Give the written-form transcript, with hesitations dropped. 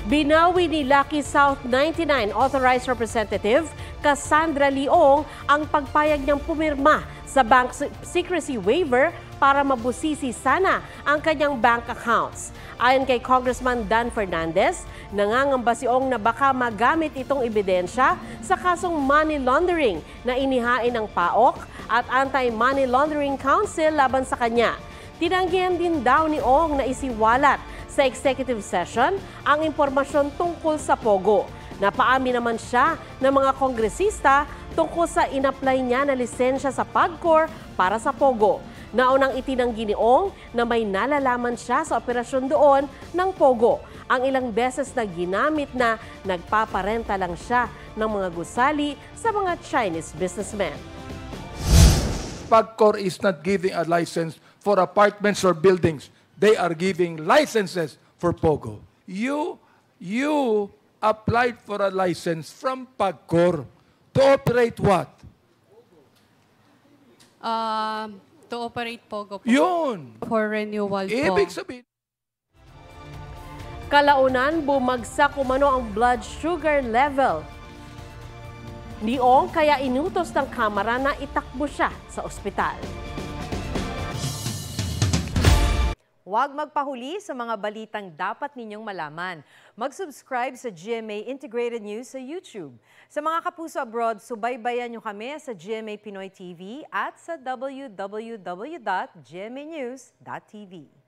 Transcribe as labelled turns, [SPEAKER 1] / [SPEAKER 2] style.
[SPEAKER 1] Binawi ni Lucky South 99 Authorized Representative Cassandra Leong ang pagpayag niyang pumirma sa bank secrecy waiver para mabusisi sana ang kanyang bank accounts. Ayon kay Congressman Dan Fernandez, nangangamba si Ong na baka magamit itong ebidensya sa kasong money laundering na inihain ng PAOK at Anti-Money Laundering Council laban sa kanya. Tinanggihan din daw ni Ong na isiwalat sa executive session ang impormasyon tungkol sa Pogo. Napaamin naman siya ng mga kongresista tungkol sa inapply niya na lisensya sa PAGCOR para sa Pogo. Naunang itinanggi ni Ong na may nalalaman siya sa operasyon doon ng Pogo. Ang ilang beses na ginamit na nagpaparenta lang siya ng mga gusali sa mga Chinese businessmen.
[SPEAKER 2] PAGCOR is not giving a license for apartments or buildings. They are giving licenses for Pogo. You applied for a license from PAGCOR to operate what?
[SPEAKER 3] To operate Pogo po.
[SPEAKER 2] Yun!
[SPEAKER 3] For renewal po.
[SPEAKER 2] Ibig sabihin.
[SPEAKER 1] Kalaunan, bumagsak umano ang blood sugar level ni Ong kaya inutos ng Kamara na itakbo siya sa ospital.
[SPEAKER 4] Huwag magpahuli sa mga balitang dapat ninyong malaman. Mag-subscribe sa GMA Integrated News sa YouTube. Sa mga kapuso abroad, subaybayan nyo kami sa GMA Pinoy TV at sa www.gmanews.tv.